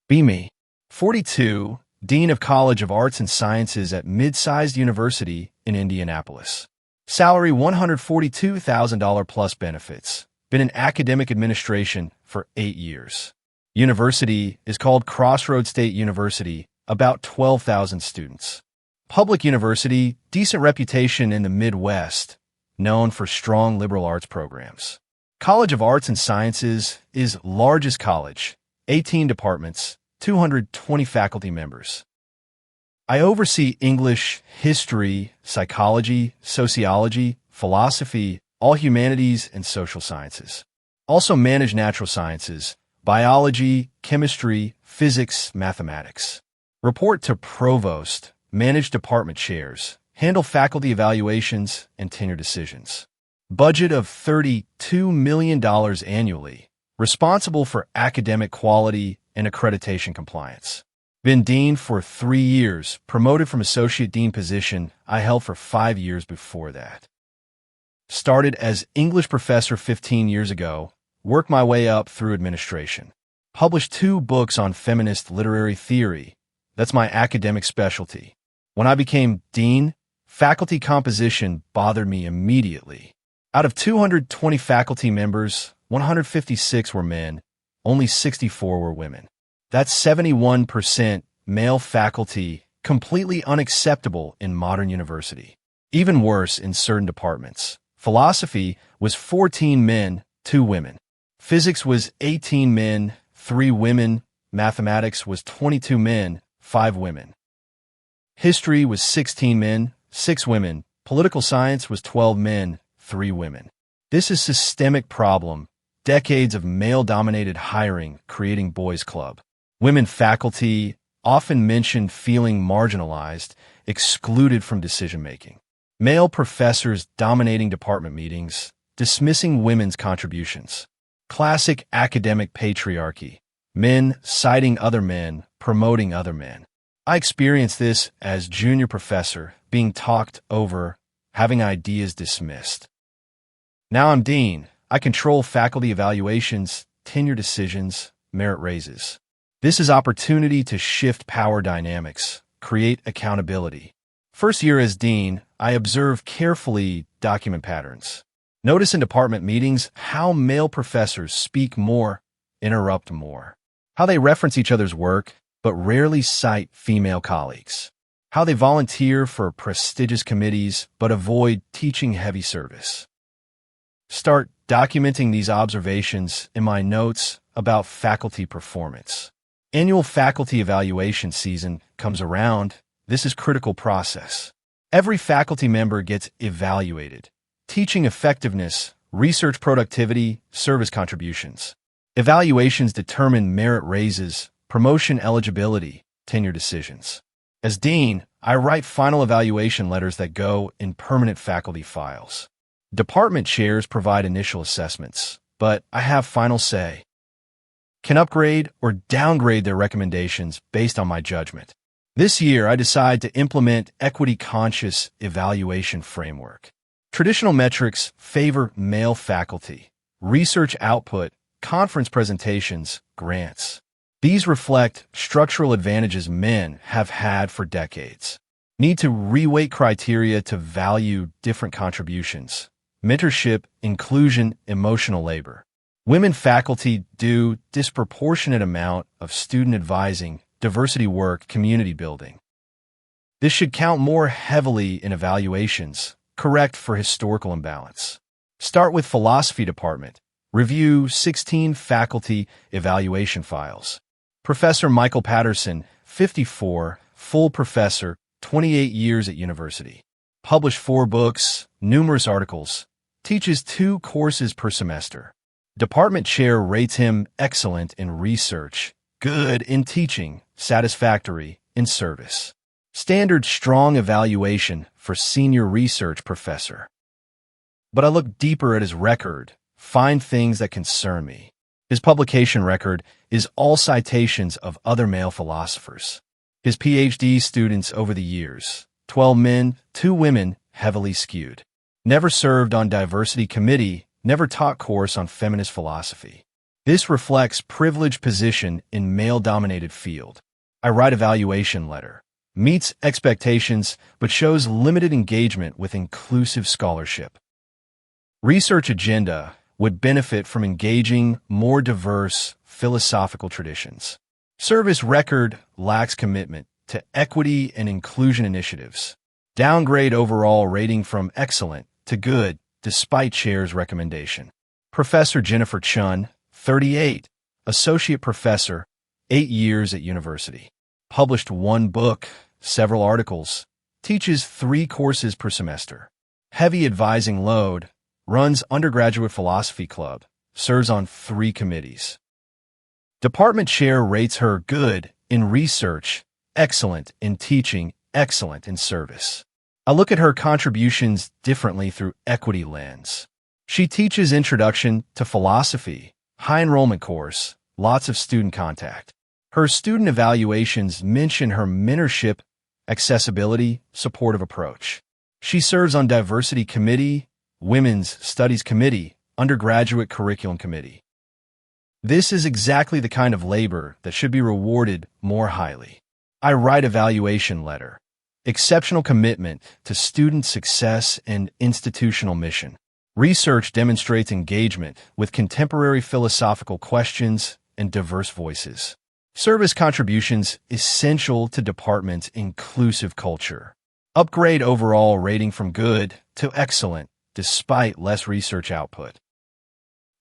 Be me. 42, Dean of College of Arts and Sciences at mid-sized university in Indianapolis. Salary $142,000 plus benefits. Been in academic administration for 8 years. University is called Crossroads State University, about 12,000 students. Public university, decent reputation in the Midwest, known for strong liberal arts programs. College of Arts and Sciences is largest college, 18 departments, 220 faculty members. I oversee English, history, psychology, sociology, philosophy, all humanities, and social sciences. Also manage natural sciences, biology, chemistry, physics, mathematics. Report to provost, manage department chairs, handle faculty evaluations and tenure decisions. Budget of $32 million annually. Responsible for academic quality and accreditation compliance. Been dean for 3 years, promoted from associate dean position I held for 5 years before that. Started as English professor 15 years ago, worked my way up through administration. Published 2 books on feminist literary theory. That's my academic specialty. When I became dean, faculty composition bothered me immediately. Out of 220 faculty members, 156 were men, only 64 were women. That's 71% male faculty, completely unacceptable in modern university. Even worse in certain departments. Philosophy was 14 men, 2 women. Physics was 18 men, 3 women. Mathematics was 22 men, 5 women. History was 16 men, 6 women. Political science was 12 men, 3 women. This is a systemic problem. Decades of male-dominated hiring creating boys' club. Women faculty often mentioned feeling marginalized, excluded from decision-making. Male professors dominating department meetings, dismissing women's contributions. Classic academic patriarchy. Men citing other men, promoting other men. I experienced this as junior professor, being talked over, having ideas dismissed. Now I'm dean. I control faculty evaluations, tenure decisions, merit raises. This is opportunity to shift power dynamics, create accountability. First year as dean, I observe carefully document patterns. Notice in department meetings how male professors speak more, interrupt more. How they reference each other's work, but rarely cite female colleagues. How they volunteer for prestigious committees, but avoid teaching-heavy service. Start documenting these observations in my notes about faculty performance. Annual faculty evaluation season comes around. This is critical process. Every faculty member gets evaluated. Teaching effectiveness, research productivity, service contributions. Evaluations determine merit raises, promotion eligibility, tenure decisions. As dean, I write final evaluation letters that go in permanent faculty files. Department chairs provide initial assessments, but I have final say. Can upgrade or downgrade their recommendations based on my judgment. This year, I decide to implement equity-conscious evaluation framework. Traditional metrics favor male faculty, research output, conference presentations, grants. These reflect structural advantages men have had for decades. Need to reweight criteria to value different contributions. Mentorship, inclusion, emotional labor. Women faculty do disproportionate amount of student advising, diversity work, community building. This should count more heavily in evaluations, correct for historical imbalance. Start with philosophy department. Review 16 faculty evaluation files. Professor Michael Patterson, 54, full professor, 28 years at university. Published 4 books, numerous articles. Teaches 2 courses per semester. Department chair rates him excellent in research, good in teaching, satisfactory in service. Standard strong evaluation for senior research professor. But I look deeper at his record, find things that concern me. His publication record is all citations of other male philosophers. His PhD students over the years, 12 men, 2 women, heavily skewed. Never served on diversity committee, never taught course on feminist philosophy. This reflects privileged position in male-dominated field. I write evaluation letter. Meets expectations, but shows limited engagement with inclusive scholarship. Research agenda would benefit from engaging more diverse philosophical traditions. Service record lacks commitment to equity and inclusion initiatives. Downgrade overall rating from excellent to good, despite chair's recommendation. Professor Jennifer Chun, 38, associate professor, 8 years at university. Published 1 book, several articles, teaches 3 courses per semester. Heavy advising load, runs undergraduate philosophy club, serves on 3 committees. Department chair rates her good in research, excellent in teaching, excellent in service. I look at her contributions differently through equity lens. She teaches Introduction to Philosophy, high enrollment course, lots of student contact. Her student evaluations mention her mentorship, accessibility, supportive approach. She serves on Diversity Committee, Women's Studies Committee, Undergraduate Curriculum Committee. This is exactly the kind of labor that should be rewarded more highly. I write evaluation letter. Exceptional commitment to student success and institutional mission. Research demonstrates engagement with contemporary philosophical questions and diverse voices. Service contributions essential to department's inclusive culture. Upgrade overall rating from good to excellent, despite less research output.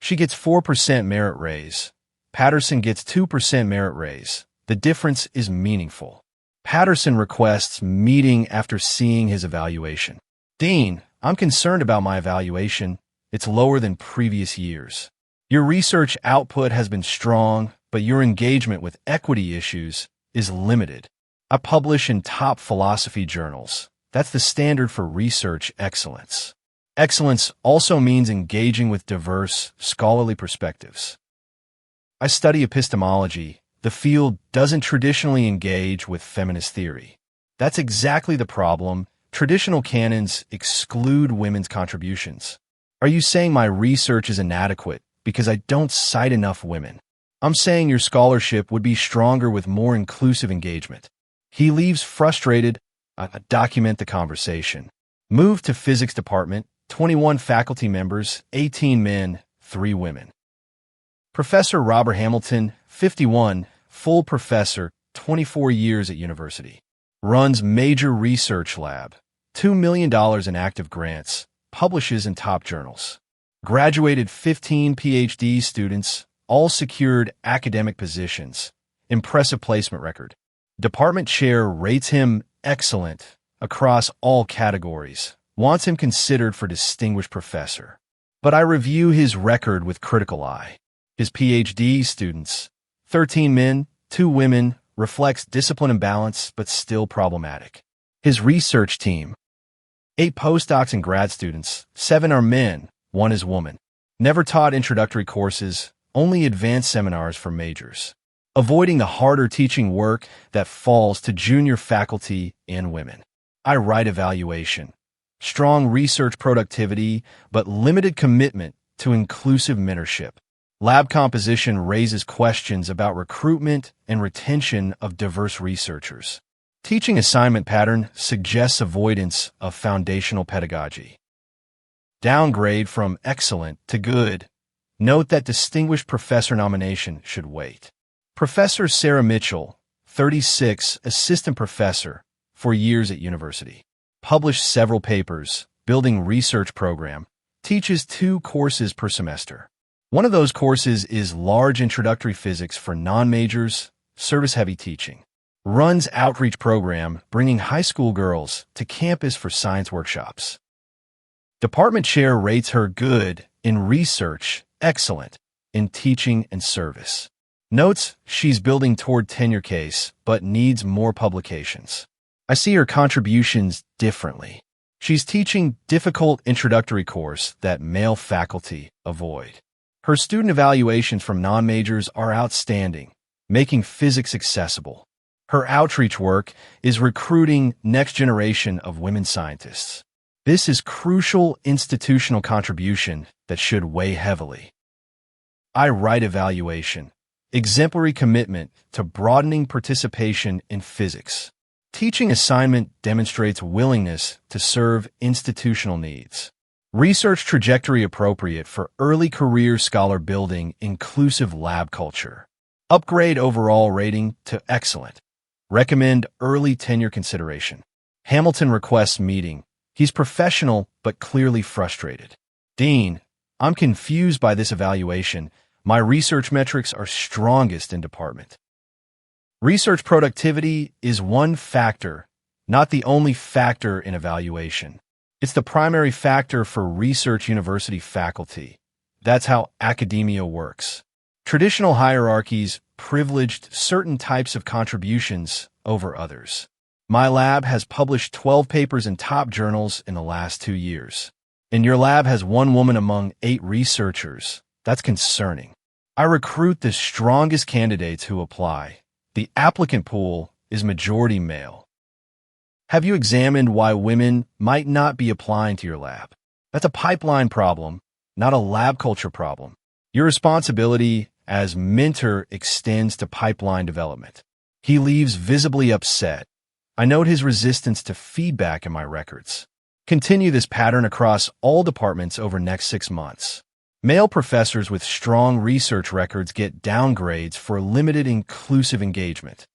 She gets 4% merit raise. Patterson gets 2% merit raise. The difference is meaningful. Patterson requests meeting after seeing his evaluation. Dean, I'm concerned about my evaluation. It's lower than previous years. Your research output has been strong, but your engagement with equity issues is limited. I publish in top philosophy journals. That's the standard for research excellence. Excellence also means engaging with diverse, scholarly perspectives. I study epistemology. The field doesn't traditionally engage with feminist theory. That's exactly the problem. Traditional canons exclude women's contributions. Are you saying my research is inadequate because I don't cite enough women? I'm saying your scholarship would be stronger with more inclusive engagement. He leaves frustrated. I document the conversation. Move to physics department, 21 faculty members, 18 men, 3 women. Professor Robert Hamilton, 51, full professor, 24 years at university. Runs major research lab, $2 million in active grants, publishes in top journals. Graduated 15 PhD students, all secured academic positions. Impressive placement record. Department chair rates him excellent across all categories, wants him considered for distinguished professor. But I review his record with critical eye. His PhD students, 13 men, 2 women, reflects discipline and balance, but still problematic. His research team, 8 postdocs and grad students, 7 are men, 1 is woman. Never taught introductory courses, only advanced seminars for majors. Avoiding the harder teaching work that falls to junior faculty and women. I write evaluation. Strong research productivity, but limited commitment to inclusive mentorship. Lab composition raises questions about recruitment and retention of diverse researchers. Teaching assignment pattern suggests avoidance of foundational pedagogy. Downgrade from excellent to good. Note that distinguished professor nomination should wait. Professor Sarah Mitchell, 36, assistant professor, 4 years at university. Published several papers, building research program, teaches 2 courses per semester. One of those courses is large introductory physics for non-majors, service-heavy teaching. Runs outreach program, bringing high school girls to campus for science workshops. Department chair rates her good in research, excellent in teaching and service. Notes she's building toward tenure case, but needs more publications. I see her contributions differently. She's teaching difficult introductory course that male faculty avoid. Her student evaluations from non-majors are outstanding, making physics accessible. Her outreach work is recruiting next generation of women scientists. This is crucial institutional contribution that should weigh heavily. I write evaluation. Exemplary commitment to broadening participation in physics. Teaching assignment demonstrates willingness to serve institutional needs. Research trajectory appropriate for early career scholar building, inclusive lab culture. Upgrade overall rating to excellent. Recommend early tenure consideration. Hamilton requests meeting. He's professional but clearly frustrated. Dean, I'm confused by this evaluation. My research metrics are strongest in department. Research productivity is one factor, not the only factor in evaluation. It's the primary factor for research university faculty. That's how academia works. Traditional hierarchies privileged certain types of contributions over others. My lab has published 12 papers in top journals in the last 2 years. And your lab has 1 woman among 8 researchers. That's concerning. I recruit the strongest candidates who apply. The applicant pool is majority male. Have you examined why women might not be applying to your lab? That's a pipeline problem, not a lab culture problem. Your responsibility as mentor extends to pipeline development. He leaves visibly upset. I note his resistance to feedback in my records. Continue this pattern across all departments over next 6 months. Male professors with strong research records get downgrades for limited inclusive engagement.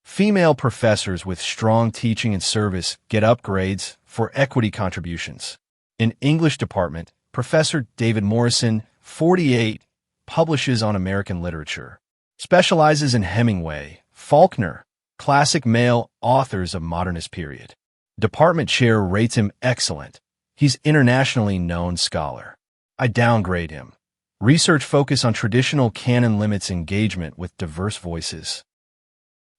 Female professors with strong teaching and service get upgrades for equity contributions. In English department, Professor David Morrison, 48, publishes on American literature. Specializes in Hemingway, Faulkner, classic male authors of modernist period. Department chair rates him excellent. He's internationally known scholar. I downgrade him. Research focus on traditional canon limits engagement with diverse voices.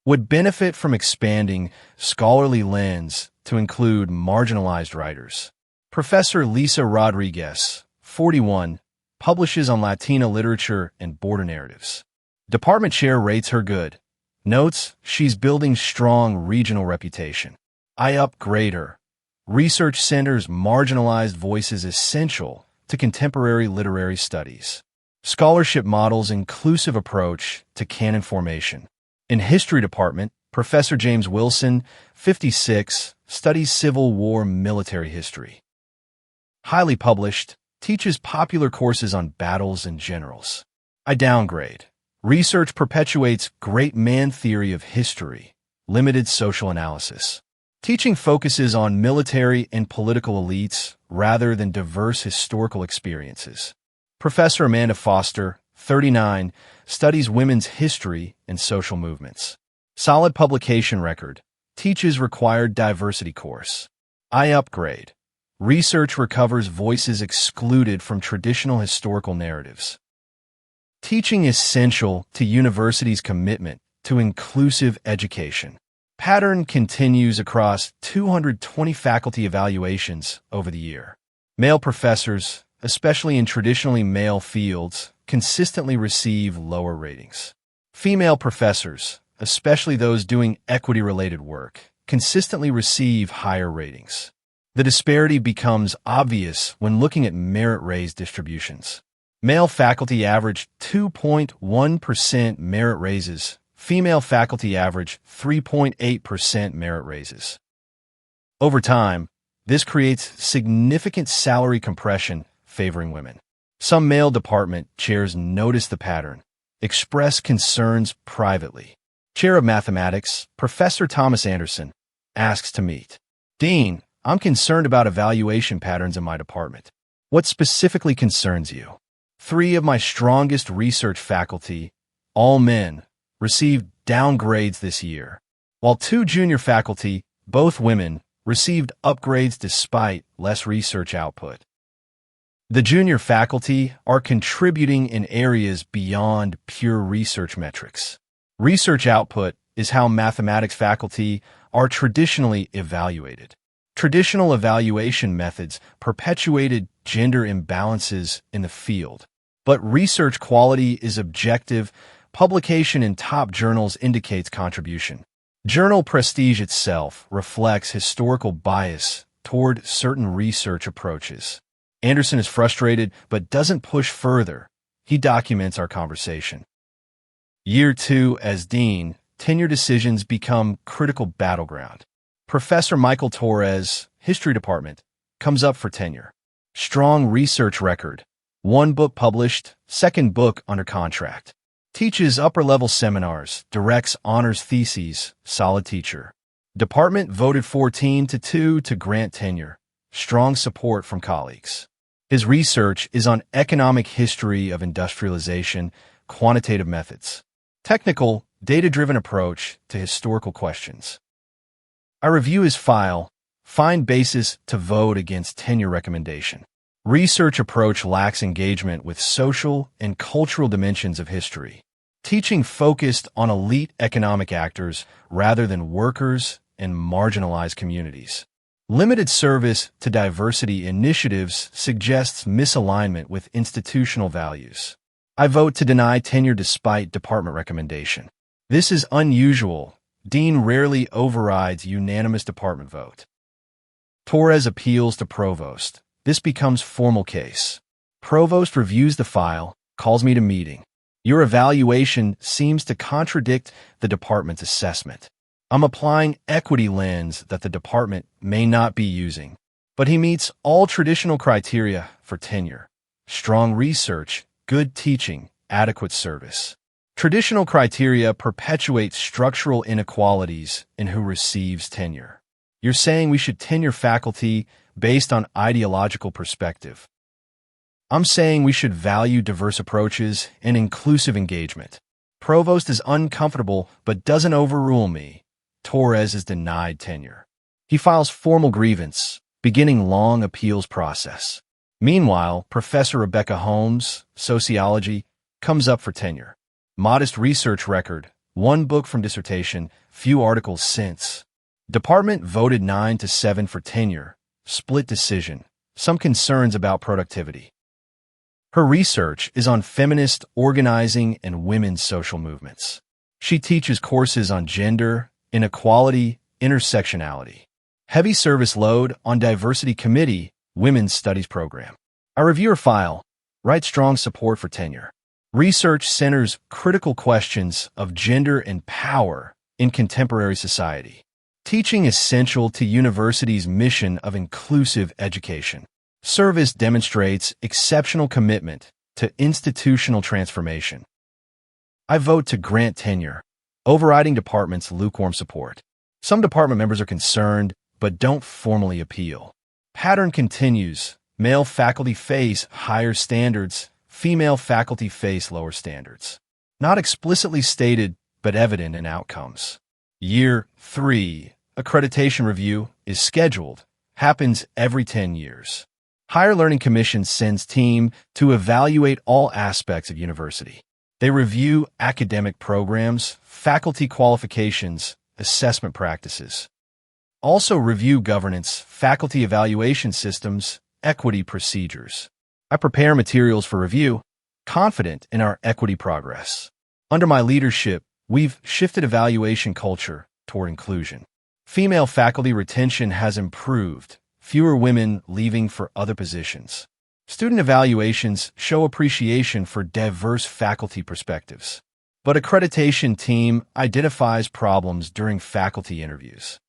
Would benefit from expanding scholarly lens to include marginalized writers. Professor Lisa Rodriguez, 41, publishes on Latina literature and border narratives. Department chair rates her good. Notes she's building strong regional reputation. I upgrade her. Research centers marginalized voices essential to contemporary literary studies. Scholarship models inclusive approach to canon formation. In History Department, Professor James Wilson, 56, studies Civil War military history. Highly published, teaches popular courses on battles and generals. I downgrade. Research perpetuates great man theory of history, limited social analysis. Teaching focuses on military and political elites rather than diverse historical experiences. Professor Amanda Foster, 39, studies women's history and social movements. Solid publication record, teaches required diversity course. I upgrade. Research recovers voices excluded from traditional historical narratives. Teaching essential to university's commitment to inclusive education. Pattern continues across 220 faculty evaluations over the year. Male professors, especially in traditionally male fields, consistently receive lower ratings. Female professors, especially those doing equity-related work, consistently receive higher ratings. The disparity becomes obvious when looking at merit raise distributions. Male faculty average 2.1% merit raises. Female faculty average 3.8% merit raises. Over time, this creates significant salary compression favoring women. Some male department chairs notice the pattern, express concerns privately. Chair of Mathematics, Professor Thomas Anderson, asks to meet. Dean, I'm concerned about evaluation patterns in my department. What specifically concerns you? 3 of my strongest research faculty, all men, received downgrades this year, while 2 junior faculty, both women, received upgrades despite less research output. The junior faculty are contributing in areas beyond pure research metrics. Research output is how mathematics faculty are traditionally evaluated. Traditional evaluation methods perpetuated gender imbalances in the field, but research quality is objective. Publication in top journals indicates contribution. Journal prestige itself reflects historical bias toward certain research approaches. Anderson is frustrated but doesn't push further. He documents our conversation. Year 2 as Dean, tenure decisions become critical battleground. Professor Michael Torres, History Department, comes up for tenure. Strong research record. 1 book published, 2nd book under contract. Teaches upper-level seminars, directs honors theses, solid teacher. Department voted 14-2 to grant tenure. Strong support from colleagues. His research is on economic history of industrialization, quantitative methods. Technical, data-driven approach to historical questions. I review his file, find basis to vote against tenure recommendation. Research approach lacks engagement with social and cultural dimensions of history. Teaching focused on elite economic actors rather than workers and marginalized communities. Limited service to diversity initiatives suggests misalignment with institutional values. I vote to deny tenure despite department recommendation. This is unusual. Dean rarely overrides unanimous department vote. Torres appeals to Provost. This becomes formal case. Provost reviews the file, calls me to meeting. Your evaluation seems to contradict the department's assessment. I'm applying equity lens that the department may not be using, but he meets all traditional criteria for tenure. Strong research, good teaching, adequate service. Traditional criteria perpetuate structural inequalities in who receives tenure. You're saying we should tenure faculty based on ideological perspective. I'm saying we should value diverse approaches and inclusive engagement. Provost is uncomfortable but doesn't overrule me. Torres is denied tenure. He files formal grievance, beginning long appeals process. Meanwhile, Professor Rebecca Holmes, Sociology, comes up for tenure. Modest research record, 1 book from dissertation, few articles since. Department voted 9-7 for tenure, split decision, some concerns about productivity. Her research is on feminist organizing and women's social movements. She teaches courses on gender, inequality, intersectionality. Heavy service load on Diversity Committee, Women's Studies Program. I review her file, write strong support for tenure. Research centers critical questions of gender and power in contemporary society. Teaching essential to university's mission of inclusive education. Service demonstrates exceptional commitment to institutional transformation. I vote to grant tenure, overriding department's lukewarm support. Some department members are concerned, but don't formally appeal. Pattern continues. Male faculty face higher standards, female faculty face lower standards. Not explicitly stated, but evident in outcomes. Year 3, accreditation review is scheduled, happens every 10 years. Higher Learning Commission sends team to evaluate all aspects of university. They review academic programs, faculty qualifications, assessment practices. Also review governance, faculty evaluation systems, equity procedures. I prepare materials for review, confident in our equity progress. Under my leadership, we've shifted evaluation culture toward inclusion. Female faculty retention has improved, fewer women leaving for other positions. Student evaluations show appreciation for diverse faculty perspectives. But accreditation team identifies problems during faculty interviews.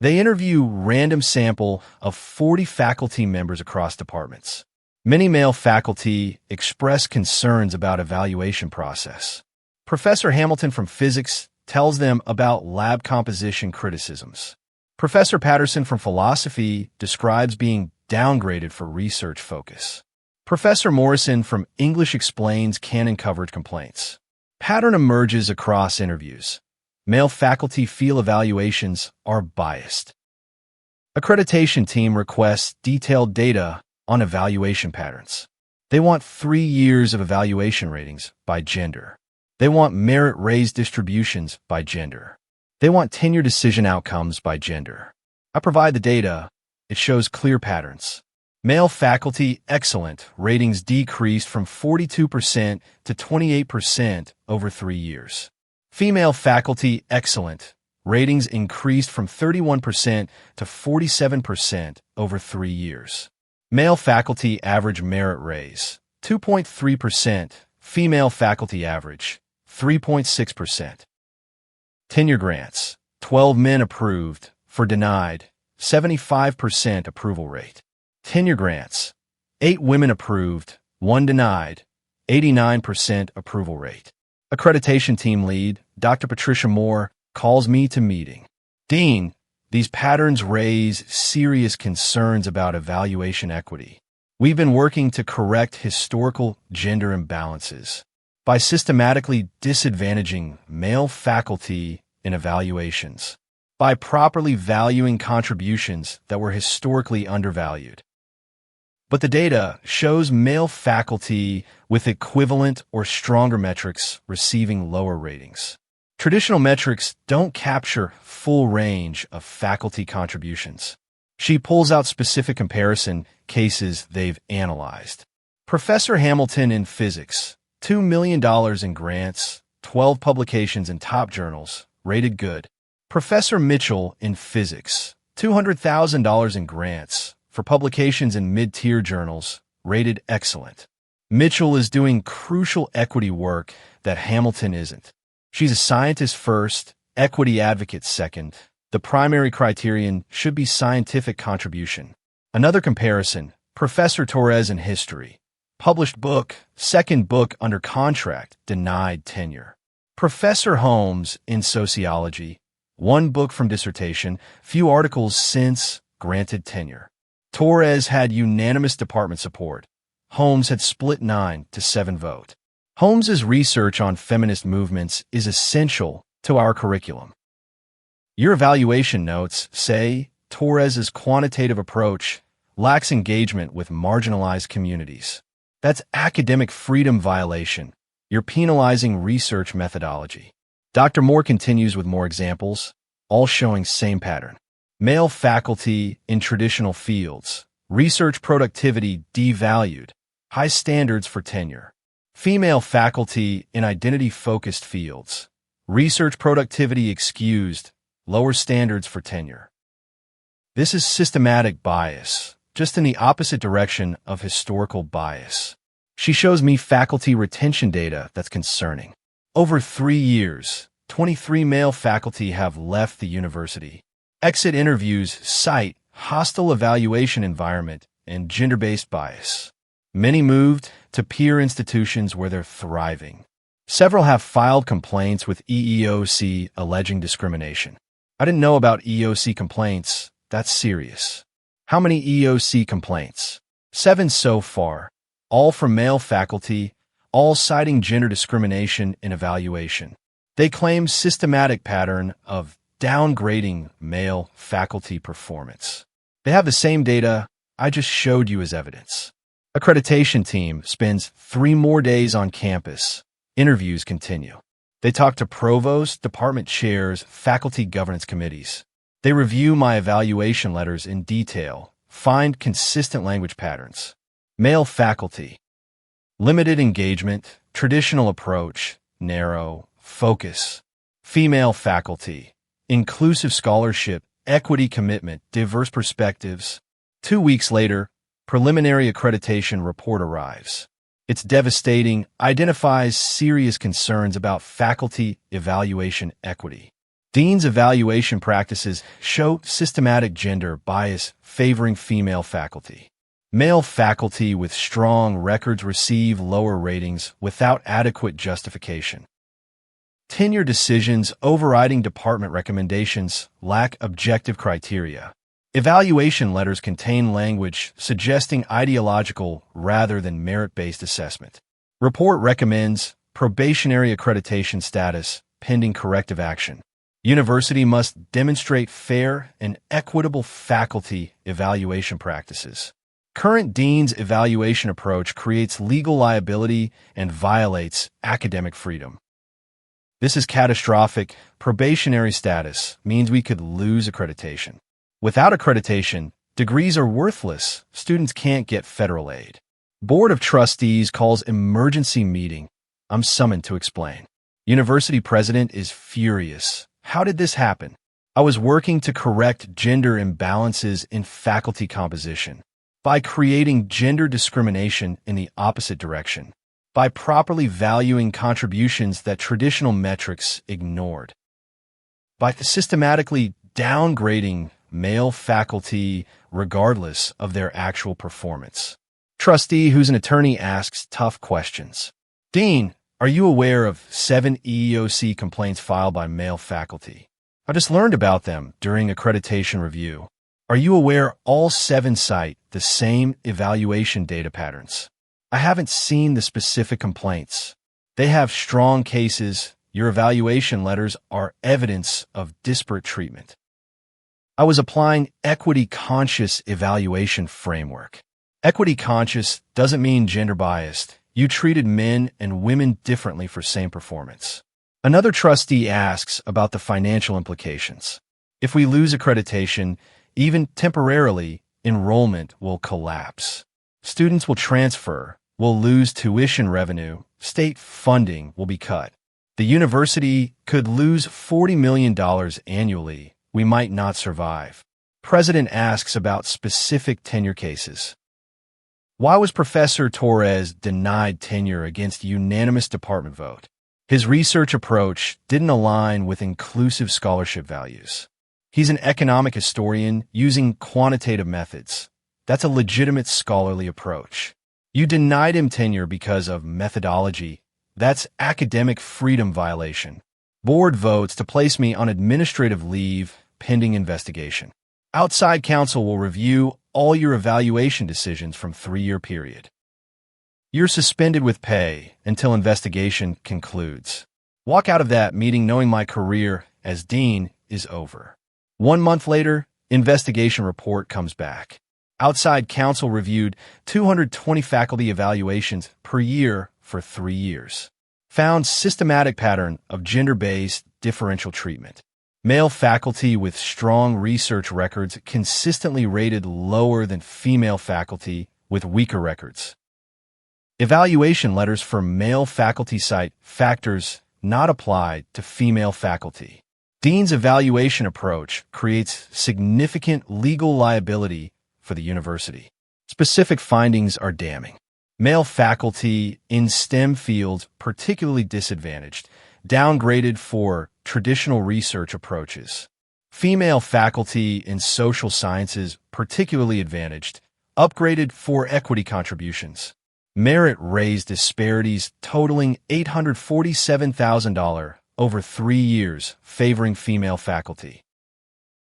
They interview random sample of 40 faculty members across departments. Many male faculty express concerns about evaluation process. Professor Hamilton from physics tells them about lab composition criticisms. Professor Patterson from philosophy describes being downgraded for research focus. Professor Morrison from English explains canon coverage complaints. Pattern emerges across interviews. Male faculty feel evaluations are biased. Accreditation team requests detailed data on evaluation patterns. They want 3 years of evaluation ratings by gender. They want merit raise distributions by gender. They want tenure decision outcomes by gender. I provide the data. It shows clear patterns. Male faculty, excellent, ratings decreased from 42% to 28% over 3 years. Female faculty, excellent, ratings increased from 31% to 47% over 3 years. Male faculty, average merit raise, 2.3%. Female faculty average, 3.6%. Tenure grants, 12 men approved, for denied, 75% approval rate. Tenure grants, 8 women approved, 1 denied, 89% approval rate. Accreditation team lead, Dr. Patricia Moore, calls me to meeting. Dean, these patterns raise serious concerns about evaluation equity. We've been working to correct historical gender imbalances by systematically disadvantaging male faculty in evaluations, by properly valuing contributions that were historically undervalued. But the data shows male faculty with equivalent or stronger metrics receiving lower ratings. Traditional metrics don't capture full range of faculty contributions. She pulls out specific comparison cases they've analyzed. Professor Hamilton in physics, $2 million in grants, 12 publications in top journals, rated good. Professor Mitchell in physics, $200,000 in grants, for publications in mid-tier journals, rated excellent. Mitchell is doing crucial equity work that Hamilton isn't. She's a scientist first, equity advocate second. The primary criterion should be scientific contribution. Another comparison, Professor Torres in history. Published book, second book under contract, denied tenure. Professor Holmes in sociology. 1 book from dissertation, few articles since, granted tenure. Torres had unanimous department support. Holmes had split 9-7 vote. Holmes's research on feminist movements is essential to our curriculum. Your evaluation notes say Torres's quantitative approach lacks engagement with marginalized communities. That's academic freedom violation. You're penalizing research methodology. Dr. Moore continues with more examples, all showing same pattern. Male faculty in traditional fields, research productivity devalued, high standards for tenure. Female faculty in identity-focused fields, research productivity excused, lower standards for tenure. This is systematic bias, just in the opposite direction of historical bias. She shows me faculty retention data that's concerning. Over 3 years, 23 male faculty have left the university. Exit interviews cite hostile evaluation environment and gender-based bias. Many moved to peer institutions where they're thriving. Several have filed complaints with EEOC alleging discrimination. I didn't know about EEOC complaints. That's serious. How many EEOC complaints? 7 so far, all from male faculty, all citing gender discrimination in evaluation. They claim systematic pattern of downgrading male faculty performance. They have the same data I just showed you as evidence. Accreditation team spends 3 more days on campus. Interviews continue. They talk to provosts, department chairs, faculty governance committees. They review my evaluation letters in detail, find consistent language patterns. Male faculty. Limited engagement, traditional approach, narrow, focus. Female faculty. Inclusive scholarship, equity commitment, diverse perspectives. 2 weeks later, preliminary accreditation report arrives. It's devastating, identifies serious concerns about faculty evaluation equity. Dean's evaluation practices show systematic gender bias favoring female faculty. Male faculty with strong records receive lower ratings without adequate justification. Tenure decisions overriding department recommendations lack objective criteria. Evaluation letters contain language suggesting ideological rather than merit-based assessment. Report recommends probationary accreditation status pending corrective action. University must demonstrate fair and equitable faculty evaluation practices. Current dean's evaluation approach creates legal liability and violates academic freedom. This is catastrophic. Probationary status means we could lose accreditation. Without accreditation, degrees are worthless. Students can't get federal aid. Board of Trustees calls emergency meeting. I'm summoned to explain. University president is furious. How did this happen? I was working to correct gender imbalances in faculty composition. By creating gender discrimination in the opposite direction. By properly valuing contributions that traditional metrics ignored. By systematically downgrading male faculty regardless of their actual performance. Trustee who's an attorney asks tough questions. Dean, are you aware of 7 EEOC complaints filed by male faculty? I just learned about them during accreditation review. Are you aware all 7 cite the same evaluation data patterns? I haven't seen the specific complaints. They have strong cases. Your evaluation letters are evidence of disparate treatment. I was applying equity-conscious evaluation framework. Equity-conscious doesn't mean gender-biased. You treated men and women differently for same performance. Another trustee asks about the financial implications. If we lose accreditation, even temporarily, enrollment will collapse. Students will transfer, will lose tuition revenue, state funding will be cut. The university could lose $40 million annually. We might not survive. President asks about specific tenure cases. Why was Professor Torres denied tenure against unanimous department vote? His research approach didn't align with inclusive scholarship values. He's an economic historian using quantitative methods. That's a legitimate scholarly approach. You denied him tenure because of methodology. That's academic freedom violation. Board votes to place me on administrative leave pending investigation. Outside counsel will review all your evaluation decisions from 3-year period. You're suspended with pay until investigation concludes. Walk out of that meeting knowing my career as dean is over. 1 month later, investigation report comes back. Outside counsel reviewed 220 faculty evaluations per year for 3 years. Found systematic pattern of gender-based differential treatment. Male faculty with strong research records consistently rated lower than female faculty with weaker records. Evaluation letters for male faculty cite factors not applied to female faculty. Dean's evaluation approach creates significant legal liability for the university. Specific findings are damning. Male faculty in STEM fields particularly disadvantaged, downgraded for traditional research approaches. Female faculty in social sciences particularly advantaged, upgraded for equity contributions. Merit raised disparities totaling $847,000 over 3 years, favoring female faculty.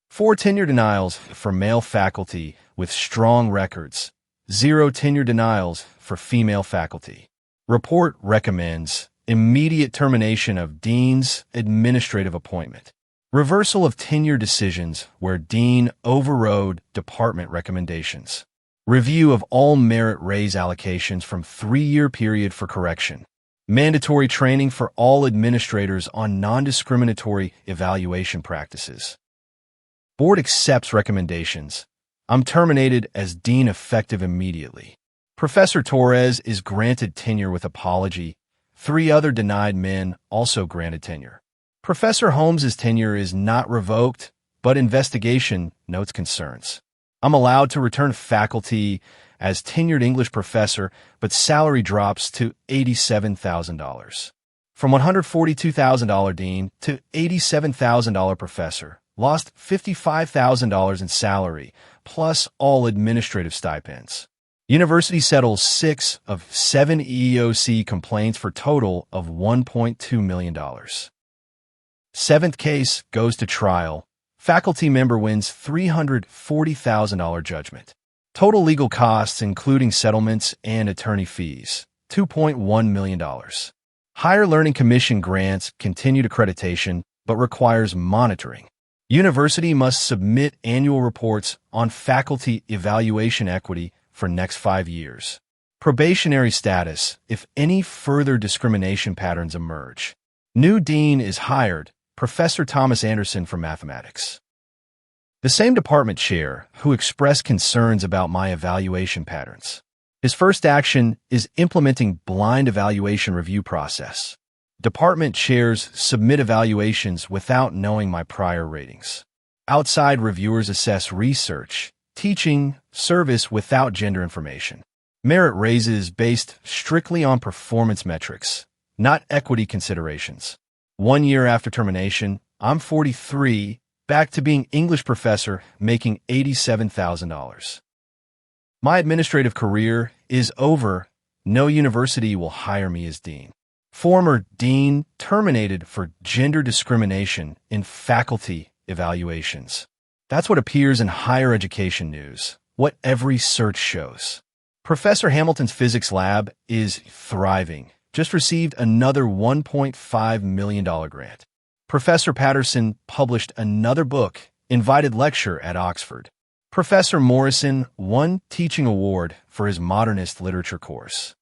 4 tenure denials for male faculty with strong records. 0 tenure denials for female faculty. Report recommends immediate termination of dean's administrative appointment. Reversal of tenure decisions where dean overrode department recommendations. Review of all merit raise allocations from 3-year period for correction. Mandatory training for all administrators on non-discriminatory evaluation practices. Board accepts recommendations. I'm terminated as dean effective immediately. Professor Torres is granted tenure with apology. 3 other denied men also granted tenure. Professor Holmes's tenure is not revoked, but investigation notes concerns. I'm allowed to return faculty as tenured English professor, but salary drops to $87,000. From $142,000 dean to $87,000 professor. Lost $55,000 in salary, plus all administrative stipends. University settles 6 of 7 EEOC complaints for total of $1.2 million. 7th case goes to trial. Faculty member wins $340,000 judgment. Total legal costs, including settlements and attorney fees, $2.1 million. Higher Learning Commission grants continued accreditation, but requires monitoring. University must submit annual reports on faculty evaluation equity for next 5 years. Probationary status if any further discrimination patterns emerge. New dean is hired, Professor Thomas Anderson from mathematics. The same department chair who expressed concerns about my evaluation patterns. His first action is implementing blind evaluation review process. Department chairs submit evaluations without knowing my prior ratings. Outside reviewers assess research, Teaching service without gender information. Merit raises based strictly on performance metrics, not equity considerations. 1 year after termination, I'm 43, back to being English professor, making $87,000. My administrative career is over. No university will hire me as dean. Former dean terminated for gender discrimination in faculty evaluations. That's what appears in higher education news, what every search shows. Professor Hamilton's physics lab is thriving. Just received another $1.5 million grant. Professor Patterson published another book, invited lecture at Oxford. Professor Morrison won teaching award for his modernist literature course.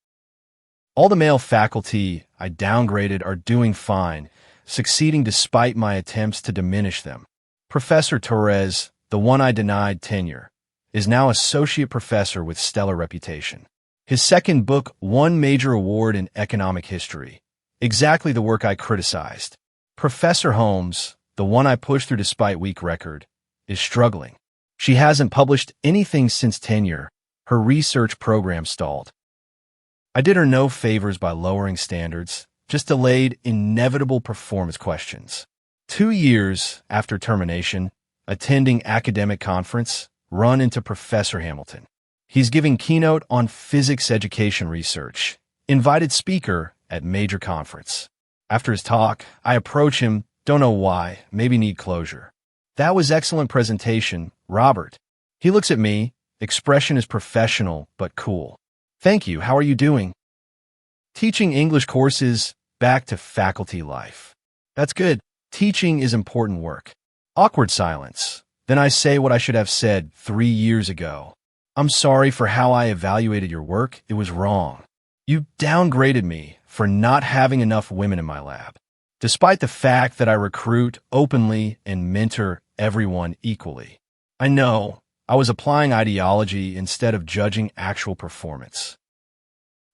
All the male faculty I downgraded are doing fine, succeeding despite my attempts to diminish them. Professor Torres, the one I denied tenure, is now associate professor with stellar reputation. His second book won major award in economic history, exactly the work I criticized. Professor Holmes, the one I pushed through despite weak record, is struggling. She hasn't published anything since tenure. Her research program stalled. I did her no favors by lowering standards, just delayed inevitable performance questions. 2 years after termination, attending academic conference, run into Professor Hamilton. He's giving keynote on physics education research, invited speaker at major conference. After his talk, I approach him, don't know why, maybe need closure. That was excellent presentation, Robert. He looks at me, expression is professional but cool. Thank you, how are you doing? Teaching English courses, back to faculty life. That's good. Teaching is important work. Awkward silence. Then I say what I should have said 3 years ago. I'm sorry for how I evaluated your work. It was wrong. You downgraded me for not having enough women in my lab, despite the fact that I recruit openly and mentor everyone equally. I know I was applying ideology instead of judging actual performance.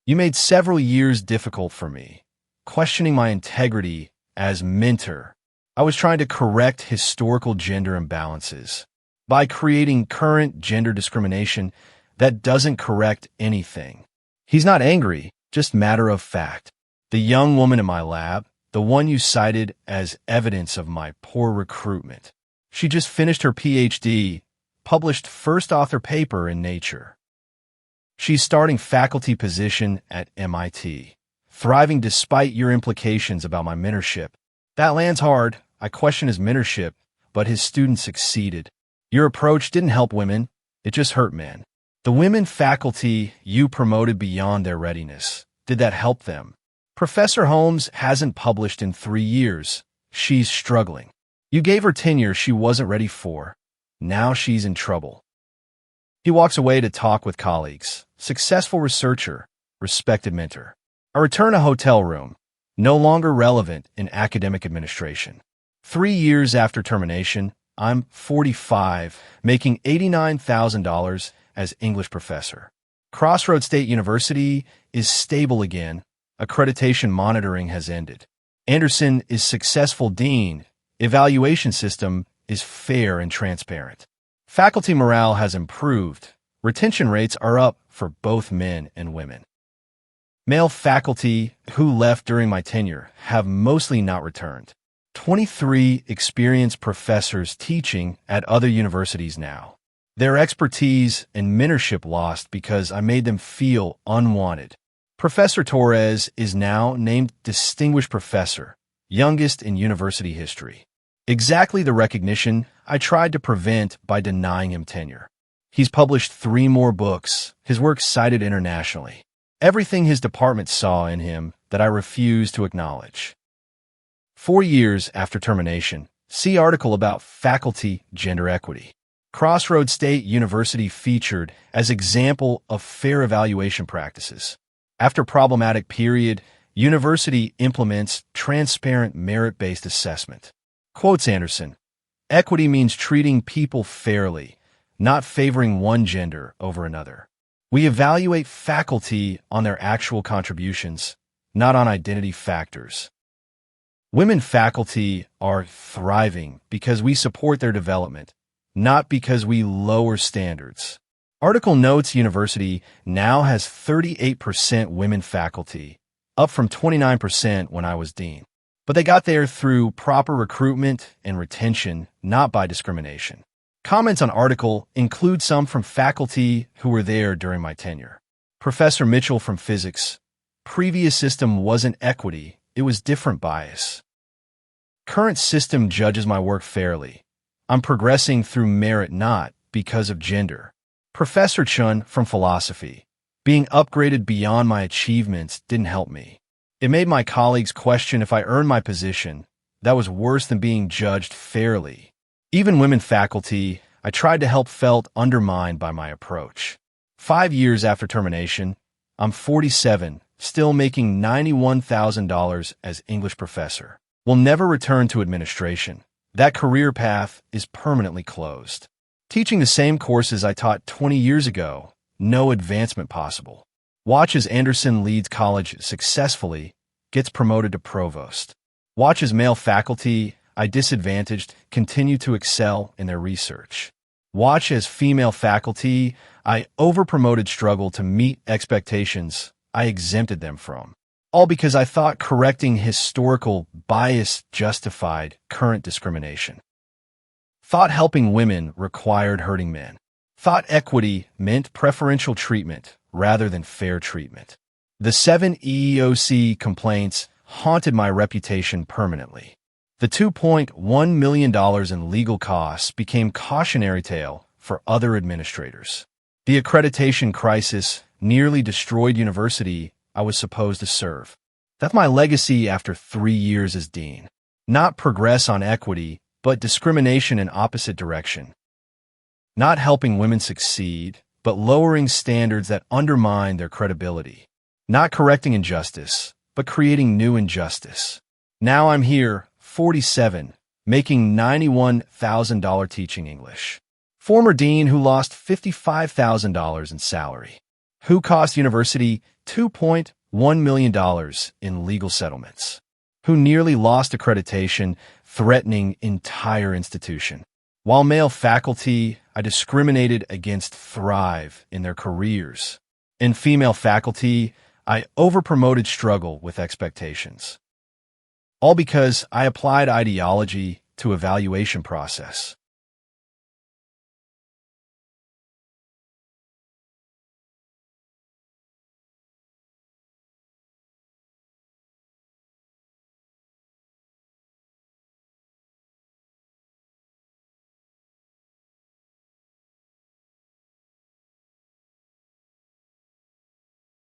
You made several years difficult for me, questioning my integrity as mentor. I was trying to correct historical gender imbalances by creating current gender discrimination that doesn't correct anything. He's not angry, just matter of fact. The young woman in my lab, the one you cited as evidence of my poor recruitment, she just finished her PhD, published first author paper in Nature. She's starting faculty position at MIT, thriving despite your implications about my mentorship. That lands hard. I question his mentorship, but his students succeeded. Your approach didn't help women, it just hurt men. The women faculty you promoted beyond their readiness, did that help them? Professor Holmes hasn't published in 3 years. She's struggling. You gave her tenure she wasn't ready for. Now she's in trouble. He walks away to talk with colleagues. Successful researcher, respected mentor. I return a hotel room, no longer relevant in academic administration. 3 years after termination, I'm 45, making $89,000 as English professor. Crossroads State University is stable again. Accreditation monitoring has ended. Anderson is successful dean. Evaluation system is fair and transparent. Faculty morale has improved. Retention rates are up for both men and women. Male faculty who left during my tenure have mostly not returned. 23 experienced professors teaching at other universities now. Their expertise and mentorship lost because I made them feel unwanted. Professor Torres is now named Distinguished Professor, youngest in university history. Exactly the recognition I tried to prevent by denying him tenure. He's published 3 more books, his work cited internationally. Everything his department saw in him that I refuse to acknowledge. 4 years after termination, see article about faculty gender equity. Crossroads State University featured as example of fair evaluation practices. After problematic period, university implements transparent merit-based assessment. Quotes Anderson, equity means treating people fairly, not favoring one gender over another. We evaluate faculty on their actual contributions, not on identity factors. Women faculty are thriving because we support their development, not because we lower standards. Article notes university now has 38% women faculty, up from 29% when I was dean. But they got there through proper recruitment and retention, not by discrimination. Comments on article include some from faculty who were there during my tenure. Professor Mitchell from physics. Previous system wasn't equity, it was different bias. Current system judges my work fairly. I'm progressing through merit, not because of gender. Professor Chun from philosophy. Being upgraded beyond my achievements didn't help me. It made my colleagues question if I earned my position. That was worse than being judged fairly. Even women faculty I tried to help felt undermined by my approach. 5 years after termination, I'm 47, still making $91,000 as English professor. Will never return to administration. That career path is permanently closed. Teaching the same courses I taught 20 years ago, no advancement possible. Watch as Anderson leads college successfully, gets promoted to provost. Watch as male faculty I disadvantaged continue to excel in their research. Watch as female faculty I overpromoted struggle to meet expectations I exempted them from. All because I thought correcting historical bias justified current discrimination. Thought helping women required hurting men. Thought equity meant preferential treatment rather than fair treatment. The 7 EEOC complaints haunted my reputation permanently. The $2.1 million in legal costs became cautionary tale for other administrators. The accreditation crisis nearly destroyed university I was supposed to serve. That's my legacy after 3 years as dean. Not progress on equity, but discrimination in opposite direction. Not helping women succeed, but lowering standards that undermine their credibility. Not correcting injustice, but creating new injustice. Now I'm here, 47, making $91,000 teaching English. Former dean who lost $55,000 in salary. Who cost university $2.1 million in legal settlements. Who nearly lost accreditation, threatening entire institution. While male faculty I discriminated against thrive in their careers. In female faculty, I overpromoted struggle with expectations. All because I applied ideology to evaluation process.